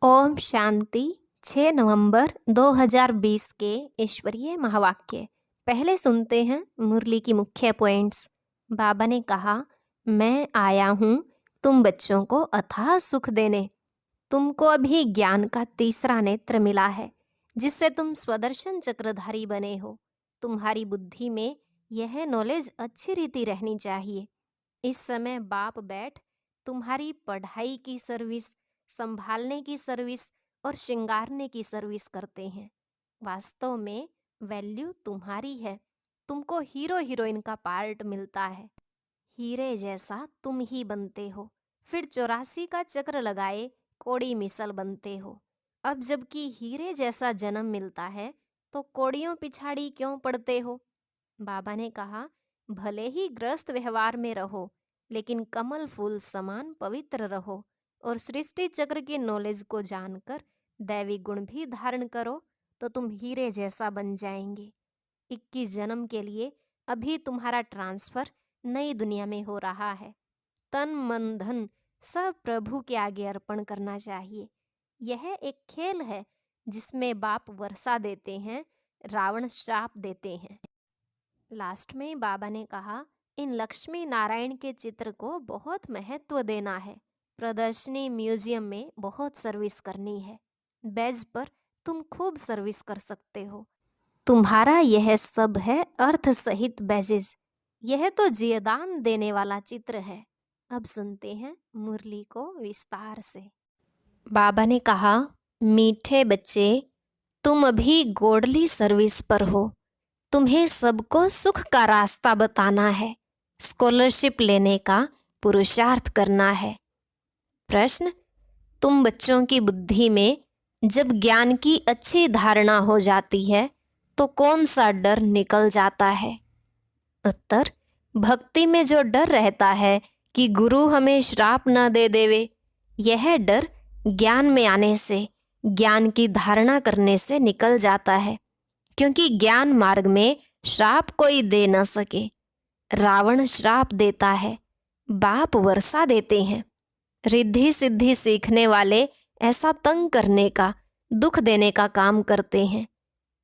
ओम शांति। 6 नवंबर 2020 के ईश्वरीय महावाक्य पहले सुनते हैं मुरली की मुख्य पॉइंट्स। बाबा ने कहा, मैं आया हूँ तुम बच्चों को अथाह सुख देने। तुमको अभी ज्ञान का तीसरा नेत्र मिला है, जिससे तुम स्वदर्शन चक्रधारी बने हो। तुम्हारी बुद्धि में यह नॉलेज अच्छी रीति रहनी चाहिए। इस समय बाप बैठ तुम्हारी पढ़ाई की सर्विस, संभालने की सर्विस और श्रृंगारने की सर्विस करते हैं। वास्तव में वैल्यू तुम्हारी है। तुमको हीरो हीरोइन का पार्ट मिलता है। हीरे जैसा तुम ही बनते हो। फिर 84 का चक्र लगाए कोड़ी मिसल बनते हो। अब जबकि हीरे जैसा जन्म मिलता है तो कोड़ियों पिछाड़ी क्यों पड़ते हो? बाबा ने कहा, भले ही ग्रस्त व्यवहार में रहो, लेकिन कमल फूल समान पवित्र रहो और सृष्टि चक्र की नॉलेज को जानकर दैवी गुण भी धारण करो तो तुम हीरे जैसा बन जाएंगे। 21 जन्म के लिए अभी तुम्हारा ट्रांसफर नई दुनिया में हो रहा है। तन मन धन सब प्रभु के आगे अर्पण करना चाहिए। यह एक खेल है जिसमें बाप वर्षा देते हैं, रावण श्राप देते हैं। लास्ट में बाबा ने कहा, इन लक्ष्मी नारायण के चित्र को बहुत महत्व देना है। प्रदर्शनी म्यूजियम में बहुत सर्विस करनी है। बैज पर तुम खूब सर्विस कर सकते हो। तुम्हारा यह सब है अर्थ सहित बैजेस। यह तो जियदान देने वाला चित्र है। अब सुनते हैं मुरली को विस्तार से। बाबा ने कहा, मीठे बच्चे, तुम अभी गोडली सर्विस पर हो। तुम्हें सबको सुख का रास्ता बताना है, स्कॉलरशिप लेने का पुरुषार्थ करना है। प्रश्न, तुम बच्चों की बुद्धि में जब ज्ञान की अच्छी धारणा हो जाती है तो कौन सा डर निकल जाता है? उत्तर, भक्ति में जो डर रहता है कि गुरु हमें श्राप न दे देवे, यह डर ज्ञान में आने से, ज्ञान की धारणा करने से निकल जाता है। क्योंकि ज्ञान मार्ग में श्राप कोई दे न सके। रावण श्राप देता है, बाप वर्षा देते हैं। रिद्धि सिद्धि सीखने वाले ऐसा तंग करने का, दुख देने का काम करते हैं।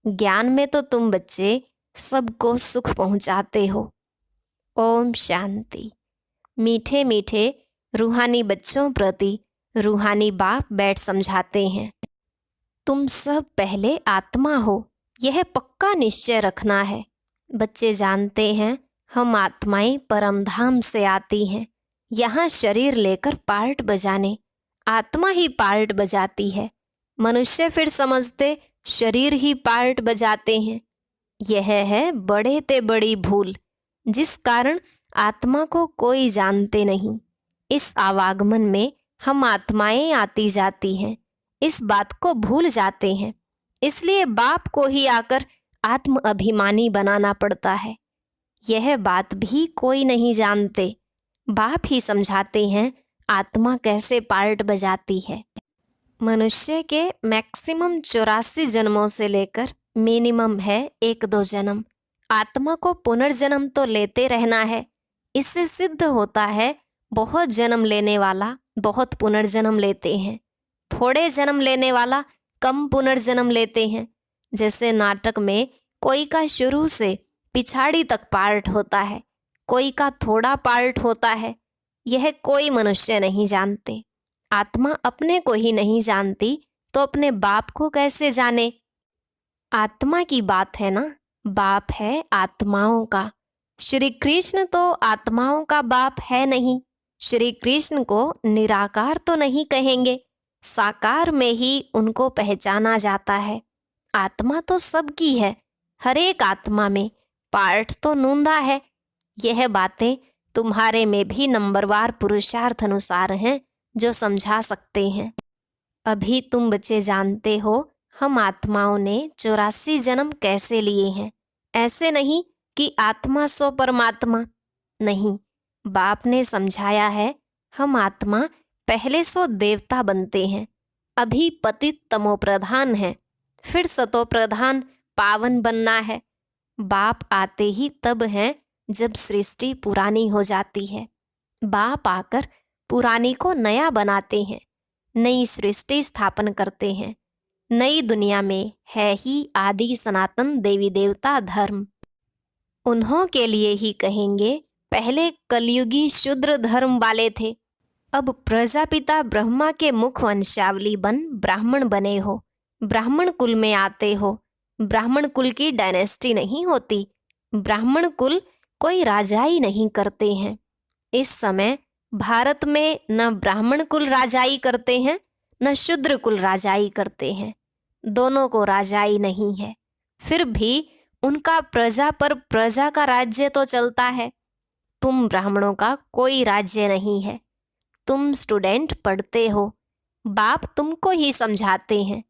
ज्ञान में तो तुम बच्चे सबको सुख पहुंचाते हो। ओम शांति। मीठे मीठे रूहानी बच्चों प्रति रूहानी बाप बैठ समझाते हैं, तुम सब पहले आत्मा हो, यह पक्का निश्चय रखना है। बच्चे जानते हैं हम आत्माएं परमधाम से आती हैं, यहाँ शरीर लेकर पार्ट बजाने। आत्मा ही पार्ट बजाती है। मनुष्य फिर समझते शरीर ही पार्ट बजाते हैं। यह है बड़े ते बड़ी भूल, जिस कारण आत्मा को कोई जानते नहीं। इस आवागमन में हम आत्माएं आती जाती हैं, इस बात को भूल जाते हैं। इसलिए बाप को ही आकर आत्म अभिमानी बनाना पड़ता है। यह बात भी कोई नहीं जानते। बाप ही समझाते हैं आत्मा कैसे पार्ट बजाती है। मनुष्य के मैक्सिमम 84 जन्मों से लेकर मिनिमम है 1-2 जन्म। आत्मा को पुनर्जन्म तो लेते रहना है। इससे सिद्ध होता है बहुत जन्म लेने वाला बहुत पुनर्जन्म लेते हैं, थोड़े जन्म लेने वाला कम पुनर्जन्म लेते हैं। जैसे नाटक में कोई का शुरू से पिछाड़ी तक पार्ट होता है, कोई का थोड़ा पार्ट होता है। यह कोई मनुष्य नहीं जानते। आत्मा अपने को ही नहीं जानती तो अपने बाप को कैसे जाने? आत्मा की बात है ना, बाप है आत्माओं का। श्री कृष्ण तो आत्माओं का बाप है नहीं। श्री कृष्ण को निराकार तो नहीं कहेंगे, साकार में ही उनको पहचाना जाता है। आत्मा तो सबकी है, हर एक आत्मा में पार्ट तो नूंदा है। यह बातें तुम्हारे में भी नंबरवार पुरुषार्थ अनुसार हैं जो समझा सकते हैं। अभी तुम बच्चे जानते हो हम आत्माओं ने 84 जन्म कैसे लिए हैं। ऐसे नहीं कि आत्मा सो परमात्मा, नहीं। बाप ने समझाया है हम आत्मा पहले सो देवता बनते हैं, अभी पतित तमो प्रधान है, फिर सतो प्रधान पावन बनना है। बाप आते ही तब हैं जब सृष्टि पुरानी हो जाती है। बाप आकर पुरानी को नया बनाते हैं। नई सृष्टि स्थापन करते हैं। नई दुनिया में है ही आदि सनातन देवी देवता धर्म। उन्हों के लिए ही कहेंगे पहले कलयुगी शूद्र धर्म वाले थे, अब प्रजापिता ब्रह्मा के मुख वंशावली बन ब्राह्मण बने हो, ब्राह्मण कुल में आते हो। ब्राह्मण कुल की डायनेस्टी नहीं होती, ब्राह्मण कुल कोई राजाई नहीं करते हैं। इस समय भारत में न ब्राह्मण कुल राजाई करते हैं न शूद्र कुल राजाई करते हैं, दोनों को राजाई नहीं है। फिर भी उनका प्रजा पर प्रजा का राज्य तो चलता है। तुम ब्राह्मणों का कोई राज्य नहीं है। तुम स्टूडेंट पढ़ते हो, बाप तुमको ही समझाते हैं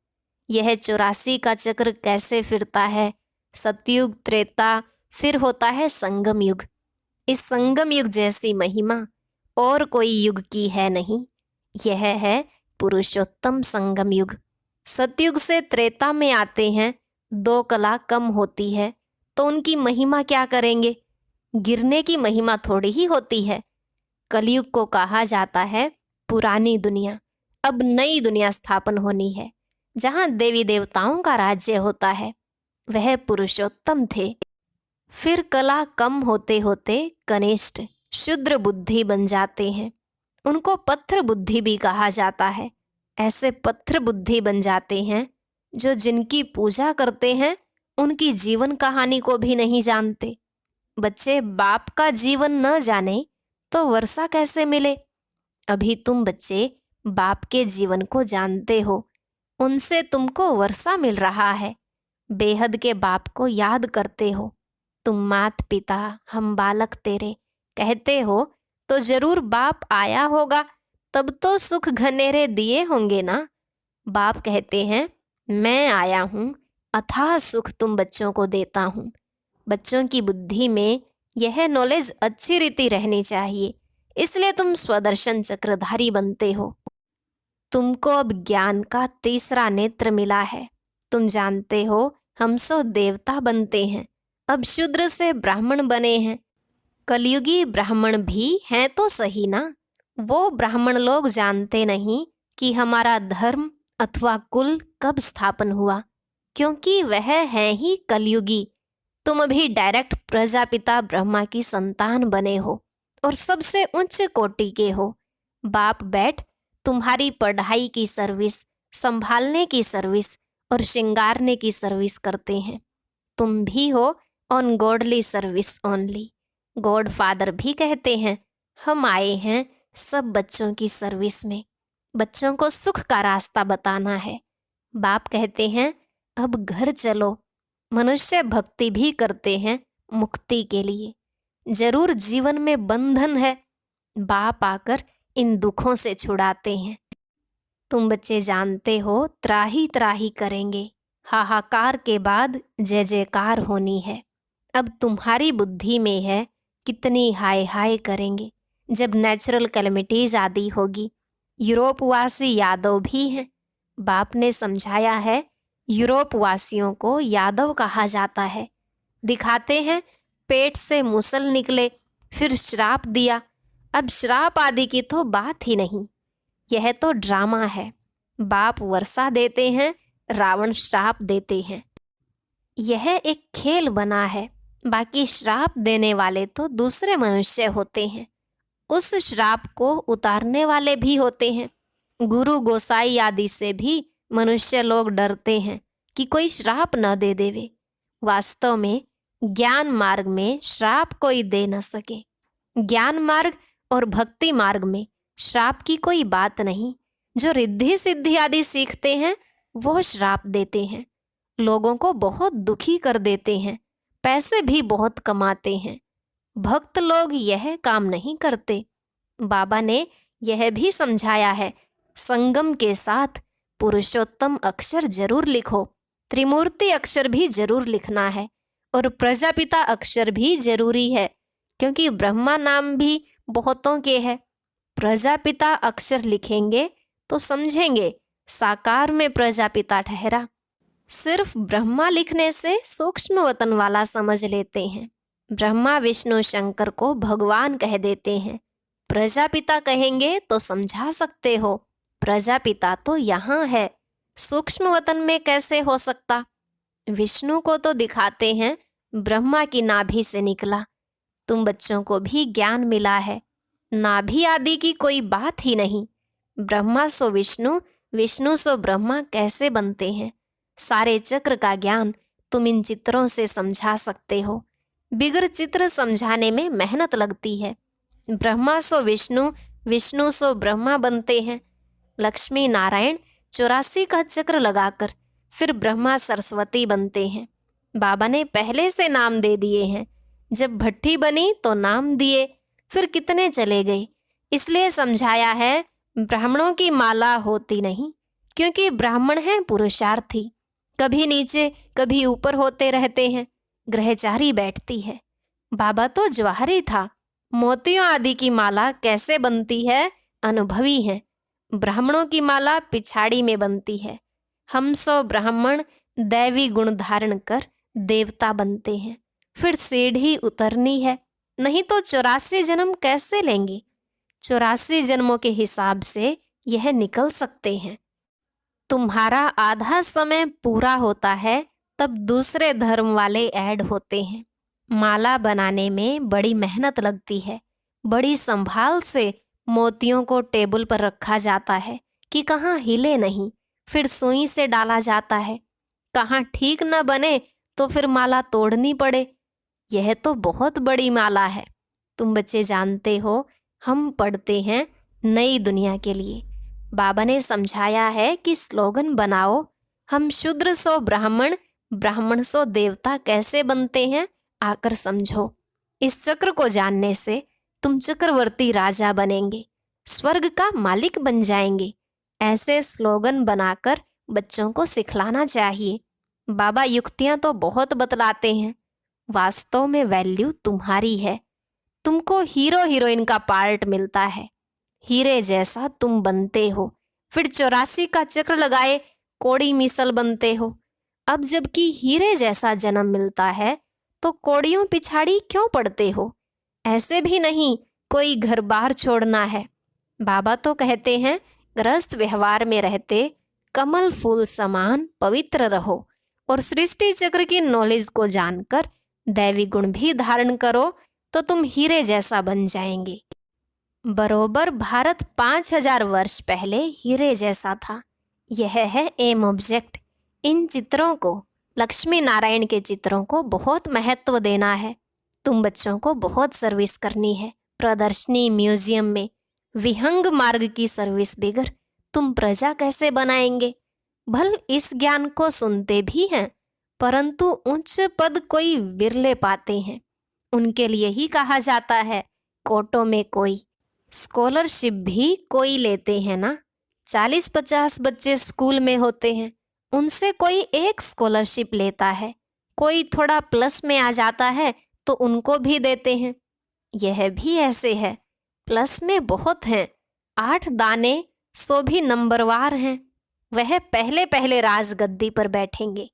यह 84 का चक्र कैसे फिरता है। सतयुग, त्रेता, फिर होता है संगम युग। इस संगम युग जैसी महिमा और कोई युग की है नहीं। यह है पुरुषोत्तम संगम युग। सतयुग से त्रेता में आते हैं, 2 कला कम होती है तो उनकी महिमा क्या करेंगे? गिरने की महिमा थोड़ी ही होती है। कलयुग को कहा जाता है पुरानी दुनिया। अब नई दुनिया स्थापन होनी है जहाँ देवी देवताओं का राज्य होता है। वह पुरुषोत्तम थे। फिर कला कम होते होते कनिष्ठ शुद्र बुद्धि बन जाते हैं। उनको पत्थर बुद्धि भी कहा जाता है। ऐसे पत्थर बुद्धि बन जाते हैं जो जिनकी पूजा करते हैं उनकी जीवन कहानी को भी नहीं जानते। बच्चे बाप का जीवन न जाने तो वर्षा कैसे मिले? अभी तुम बच्चे बाप के जीवन को जानते हो, उनसे तुमको वर्षा मिल रहा है। बेहद के बाप को याद करते हो। तुम मात पिता हम बालक तेरे कहते हो तो जरूर बाप आया होगा, तब तो सुख घनेरे दिए होंगे ना। बाप कहते हैं मैं आया हूँ, अथाह सुख तुम बच्चों को देता हूँ। बच्चों की बुद्धि में यह नॉलेज अच्छी रीति रहनी चाहिए, इसलिए तुम स्वदर्शन चक्रधारी बनते हो। तुमको अब ज्ञान का तीसरा नेत्र मिला है। तुम जानते हो हम सो देवता बनते हैं, अब शूद्र से ब्राह्मण बने हैं। कलयुगी ब्राह्मण भी हैं तो सही ना। वो ब्राह्मण लोग जानते नहीं कि हमारा धर्म अथवा कुल कब स्थापन हुआ, क्योंकि वह है ही कलयुगी। तुम अभी डायरेक्ट प्रजापिता ब्रह्मा की संतान बने हो और सबसे उच्च कोटि के हो। बाप बैठ तुम्हारी पढ़ाई की सर्विस, संभालने की सर्विस और श्रृंगारने की सर्विस करते हैं। तुम भी हो on godly service only. God father भी कहते हैं हम आए हैं सब बच्चों की सर्विस में, बच्चों को सुख का रास्ता बताना है। बाप कहते हैं अब घर चलो। मनुष्य भक्ति भी करते हैं मुक्ति के लिए। जरूर जीवन में बंधन है, बाप आकर इन दुखों से छुड़ाते हैं। तुम बच्चे जानते हो त्राही त्राही करेंगे, हाहाकार के बाद जय जयकार होनी है। अब तुम्हारी बुद्धि में है कितनी हाय हाय करेंगे जब नेचुरल कैलेमिटीज आदि होगी। यूरोपवासी यादव भी हैं। बाप ने समझाया है यूरोपवासियों को यादव कहा जाता है। दिखाते हैं पेट से मुसल निकले, फिर श्राप दिया। अब श्राप आदि की तो बात ही नहीं, यह तो ड्रामा है। बाप वर्षा देते हैं, रावण श्राप देते हैं। यह एक खेल बना है। बाकी श्राप देने वाले तो दूसरे मनुष्य होते हैं, उस श्राप को उतारने वाले भी होते हैं। गुरु गोसाई आदि से भी मनुष्य लोग डरते हैं कि कोई श्राप न दे देवे। वास्तव में ज्ञान मार्ग में श्राप कोई दे न सके। ज्ञान मार्ग और भक्ति मार्ग में श्राप की कोई बात नहीं। जो रिद्धि सिद्धि आदि सीखते हैं वो श्राप देते हैं, लोगों को बहुत दुखी कर देते हैं, पैसे भी बहुत कमाते हैं। भक्त लोग यह काम नहीं करते। बाबा ने यह भी समझाया है संगम के साथ पुरुषोत्तम अक्षर जरूर लिखो, त्रिमूर्ति अक्षर भी जरूर लिखना है और प्रजापिता अक्षर भी जरूरी है, क्योंकि ब्रह्मा नाम भी बहुतों के है। प्रजापिता अक्षर लिखेंगे तो समझेंगे साकार में प्रजापिता ठहरा। सिर्फ ब्रह्मा लिखने से सूक्ष्म वतन वाला समझ लेते हैं। ब्रह्मा विष्णु शंकर को भगवान कह देते हैं। प्रजापिता कहेंगे तो समझा सकते हो। प्रजापिता तो यहाँ है, सूक्ष्म वतन में कैसे हो सकता? विष्णु को तो दिखाते हैं ब्रह्मा की नाभि से निकला। तुम बच्चों को भी ज्ञान मिला है, नाभि आदि की कोई बात ही नहीं। ब्रह्मा सो विष्णु, विष्णु सो ब्रह्मा कैसे बनते हैं? सारे चक्र का ज्ञान तुम इन चित्रों से समझा सकते हो। बिगर चित्र समझाने में मेहनत लगती है। ब्रह्मा सो विष्णु, विष्णु सो ब्रह्मा बनते हैं। लक्ष्मी नारायण 84 का चक्र लगाकर फिर ब्रह्मा सरस्वती बनते हैं। बाबा ने पहले से नाम दे दिए हैं। जब भट्ठी बनी तो नाम दिए, फिर कितने चले गए। इसलिए समझाया है ब्राह्मणों की माला होती नहीं, क्योंकि ब्राह्मण हैं पुरुषार्थी, कभी नीचे कभी ऊपर होते रहते हैं। ग्रहचारी बैठती है। बाबा तो जवाहरी था। मोतियों आदि की माला कैसे बनती है? अनुभवी हैं। ब्राह्मणों की माला पिछाड़ी में बनती है। हम सो ब्राह्मण दैवी गुण धारण कर देवता बनते हैं। फिर सीढ़ी उतरनी है, नहीं तो 84 जन्म कैसे लेंगे? 84 जन्मों के हिसाब से यह निकल सकते हैं। तुम्हारा आधा समय पूरा होता है, तब दूसरे धर्म वाले ऐड होते हैं। माला बनाने में बड़ी मेहनत लगती है। बड़ी संभाल से मोतियों को टेबल पर रखा जाता है कि कहाँ हिले नहीं। फिर सुई से डाला जाता है। कहाँ ठीक न बने तो फिर माला तोड़नी पड़े। यह तो बहुत बड़ी माला है। तुम बच्चे जानते हो, हम पढ़ते हैं नई दुनिया के लिए। बाबा ने समझाया है कि स्लोगन बनाओ, हम शूद्र सो ब्राह्मण, ब्राह्मण सो देवता कैसे बनते हैं, आकर समझो। इस चक्र को जानने से तुम चक्रवर्ती राजा बनेंगे, स्वर्ग का मालिक बन जाएंगे। ऐसे स्लोगन बनाकर बच्चों को सिखलाना चाहिए। बाबा युक्तियां तो बहुत बतलाते हैं, वास्तव में वैल्यू तुम्हारी है। तुमको हीरो हीरोइन का पार्ट मिलता है। हीरे जैसा तुम बनते हो। फिर 84 का चक्र लगाए कोड़ी मिसल बनते हो। अब जबकि हीरे जैसा जन्म मिलता है तो कोड़ियों पिछाड़ी क्यों पड़ते हो? ऐसे भी नहीं कोई घर बार छोड़ना है। बाबा तो कहते हैं गृहस्थ व्यवहार में रहते कमल फूल समान पवित्र रहो और सृष्टि चक्र की नॉलेज को जानकर दैवी गुण भी धारण करो तो तुम हीरे जैसा बन जाएंगे। बरोबर भारत 5000 वर्ष पहले हीरे जैसा था। यह है एम ऑब्जेक्ट। इन चित्रों को, लक्ष्मी नारायण के चित्रों को बहुत महत्व देना है। तुम बच्चों को बहुत सर्विस करनी है। प्रदर्शनी, म्यूजियम में विहंग मार्ग की सर्विस बिगर तुम प्रजा कैसे बनाएंगे? भल इस ज्ञान को सुनते भी हैं, परंतु उच्च पद कोई विरले पाते हैं। उनके लिए ही कहा जाता है कोटों में कोई। स्कॉलरशिप भी कोई लेते हैं ना। 40-50 बच्चे स्कूल में होते हैं, उनसे कोई एक स्कॉलरशिप लेता है। कोई थोड़ा प्लस में आ जाता है तो उनको भी देते हैं। यह भी ऐसे है, प्लस में बहुत हैं। 8 दाने 100 भी नंबरवार हैं। वह पहले पहले राजगद्दी पर बैठेंगे,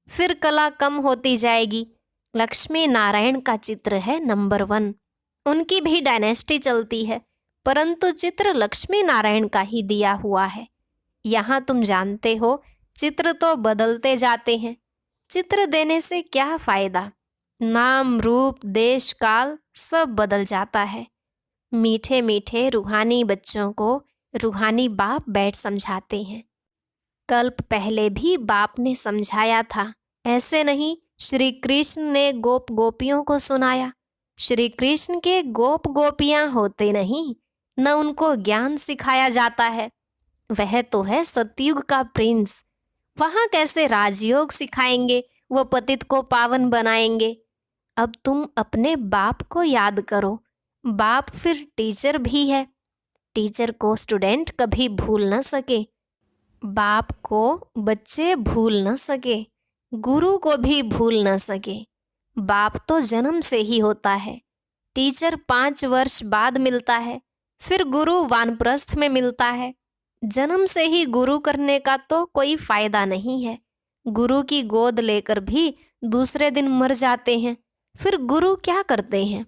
फिर कला कम होती जाएगी। लक्ष्मी नारायण का चित्र है नंबर 1। उनकी भी डायनेस्टी चलती है, परंतु चित्र लक्ष्मी नारायण का ही दिया हुआ है। यहाँ तुम जानते हो चित्र तो बदलते जाते हैं। चित्र देने से क्या फायदा? नाम, रूप, देश, काल सब बदल जाता है। मीठे मीठे रूहानी बच्चों को रूहानी बाप बैठ समझाते हैं। कल्प पहले भी बाप ने समझाया था। ऐसे नहीं श्री कृष्ण ने गोप गोपियों को सुनाया। श्री कृष्ण के गोप गोपियां होते नहीं, न उनको ज्ञान सिखाया जाता है। वह तो है सतयुग का प्रिंस। वहाँ कैसे राजयोग सिखाएंगे, वो पतित को पावन बनाएंगे। अब तुम अपने बाप को याद करो। बाप फिर टीचर भी है। टीचर को स्टूडेंट कभी भूल न सके, बाप को बच्चे भूल न सके, गुरु को भी भूल न सके। बाप तो जन्म से ही होता है। टीचर 5 वर्ष बाद मिलता है, फिर गुरु वानप्रस्थ में मिलता है। जन्म से ही गुरु करने का तो कोई फायदा नहीं है। गुरु की गोद लेकर भी दूसरे दिन मर जाते हैं। फिर गुरु क्या करते हैं?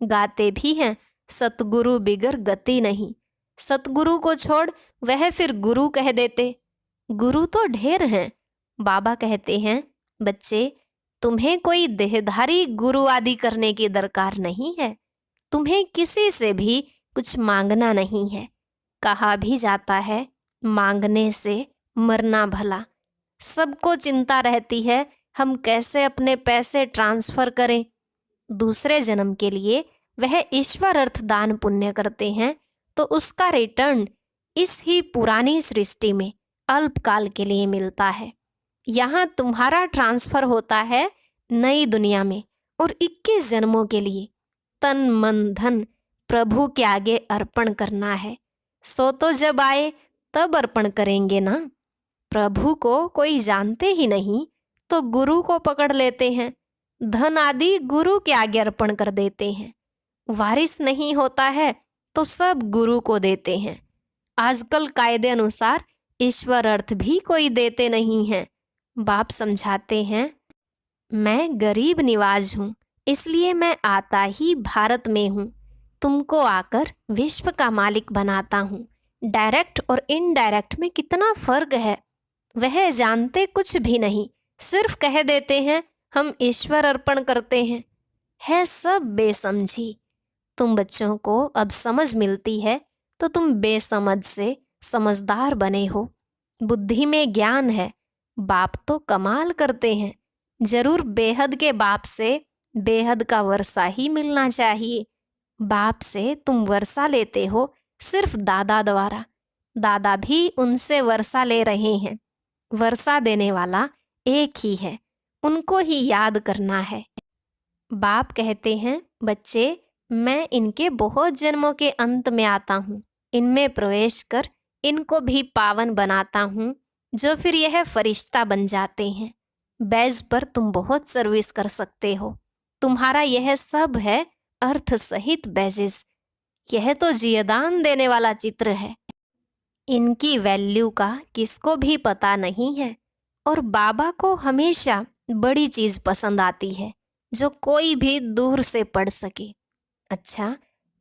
गाते भी हैं सतगुरु बिगर गति नहीं। सतगुरु को छोड़ वह फिर गुरु कह देते। गुरु तो ढेर हैं। बाबा कहते हैं, बच्चे, तुम्हें कोई देहधारी गुरु आदि करने की दरकार नहीं है। तुम्हें किसी से भी कुछ मांगना नहीं है। कहा भी जाता है, मांगने से मरना भला। सबको चिंता रहती है हम कैसे अपने पैसे ट्रांसफर करें। दूसरे जन्म के लिए वह ईश्वर अर्थ दान पुण्य करते हैं तो उसका रिटर्न इस ही पुरानी सृष्टि में अल्पकाल के लिए मिलता है। यहाँ तुम्हारा ट्रांसफर होता है नई दुनिया में और 21 जन्मों के लिए तन मन धन प्रभु के आगे अर्पण करना है। सो तो जब आए तब अर्पण करेंगे ना। प्रभु को कोई जानते ही नहीं तो गुरु को पकड़ लेते हैं। धन आदि गुरु के आगे अर्पण कर देते हैं। वारिस नहीं होता है तो सब गुरु को देते हैं। आजकल कायदे अनुसार ईश्वर अर्थ भी कोई देते नहीं हैं। बाप समझाते हैं, मैं गरीब निवाज हूँ, इसलिए मैं आता ही भारत में हूँ। तुमको आकर विश्व का मालिक बनाता हूँ। डायरेक्ट और इनडायरेक्ट में कितना फर्क है वह जानते कुछ भी नहीं। सिर्फ कह देते हैं हम ईश्वर अर्पण करते हैं। है सब बेसमझी। तुम बच्चों को अब समझ मिलती है तो तुम बेसमझ से समझदार बने हो। बुद्धि में ज्ञान है। बाप तो कमाल करते हैं। जरूर बेहद के बाप से बेहद का वर्षा ही मिलना चाहिए। बाप से तुम वर्षा लेते हो सिर्फ दादा द्वारा। दादा भी उनसे वर्षा ले रहे हैं। वर्षा देने वाला एक ही है, उनको ही याद करना है। बाप कहते हैं, बच्चे, मैं इनके बहुत जन्मों के अंत में आता हूँ। इनमें प्रवेश कर इनको भी पावन बनाता हूँ, जो फिर यह फरिश्ता बन जाते हैं। बैज पर तुम बहुत सर्विस कर सकते हो। तुम्हारा यह सब है अर्थ सहित बैजेस। यह तो जियदान देने वाला चित्र है। इनकी वैल्यू का किसको भी पता नहीं है और बाबा को हमेशा बड़ी चीज पसंद आती है जो कोई भी दूर से पढ़ सके। अच्छा,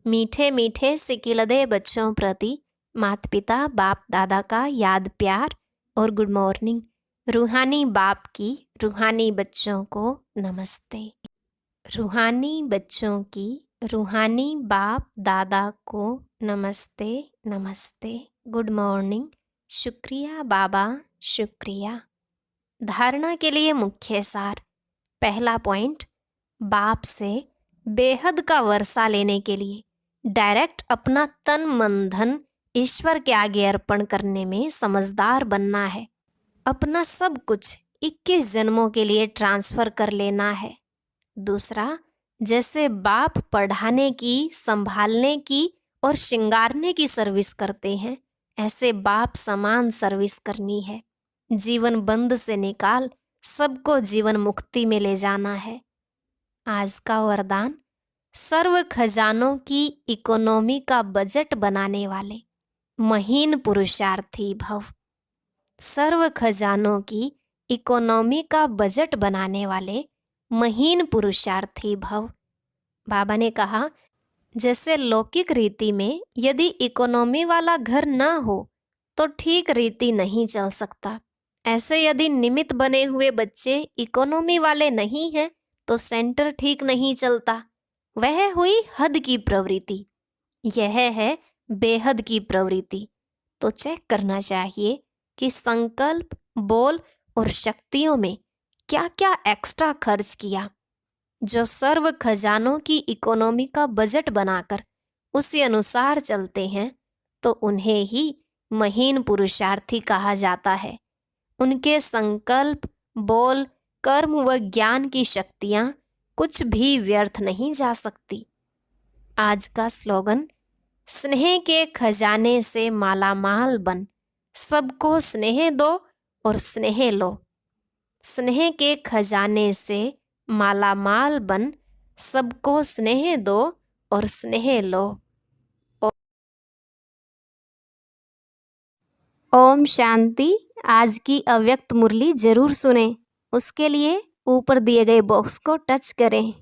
मीठे मीठे सिकिलदे बच्चों प्रति माता पिता बाप दादा का याद प्यार और गुड मॉर्निंग। रूहानी बाप की रूहानी बच्चों को नमस्ते। रूहानी बच्चों की रूहानी बाप दादा को नमस्ते नमस्ते, गुड मॉर्निंग। शुक्रिया बाबा, शुक्रिया। धारणा के लिए मुख्य सार। पहला पॉइंट, बाप से बेहद का वर्षा लेने के लिए डायरेक्ट अपना तन मन धन ईश्वर के आगे अर्पण करने में समझदार बनना है। अपना सब कुछ 21 जन्मों के लिए ट्रांसफर कर लेना है। दूसरा, जैसे बाप पढ़ाने की, संभालने की और श्रृंगारने की सर्विस करते हैं, ऐसे बाप समान सर्विस करनी है। जीवन बंद से निकाल सबको जीवन मुक्ति में ले जाना है। आज का वरदान, सर्व खजानों की इकोनॉमी का बजट बनाने वाले महीन पुरुषार्थी भव। सर्व खजानों की इकोनॉमी का बजट बनाने वाले महीन पुरुषार्थी भव। बाबा ने कहा, जैसे लौकिक रीति में यदि इकोनॉमी वाला घर ना हो तो ठीक रीति नहीं चल सकता, ऐसे यदि निमित्त बने हुए बच्चे इकोनॉमी वाले नहीं हैं तो सेंटर ठीक नहीं चलता। वह हुई हद की प्रवृत्ति, यह है बेहद की प्रवृत्ति। तो चेक करना चाहिए कि संकल्प, बोल और शक्तियों में क्या क्या एक्स्ट्रा खर्च किया। जो सर्व खजानों की इकोनॉमी का बजट बनाकर उसी अनुसार चलते हैं तो उन्हें ही महीन पुरुषार्थी कहा जाता है। उनके संकल्प, बोल, कर्म व ज्ञान की शक्तियाँ कुछ भी व्यर्थ नहीं जा सकती। आज का स्लोगन, स्नेह के खजाने से मालामाल बन, सबको स्नेह दो और स्नेह लो। स्नेह के खजाने से मालामाल बन, सबको स्नेह दो और स्नेह लो। ओम शांति। आज की अव्यक्त मुरली जरूर सुने। उसके लिए ऊपर दिए गए बॉक्स को टच करें।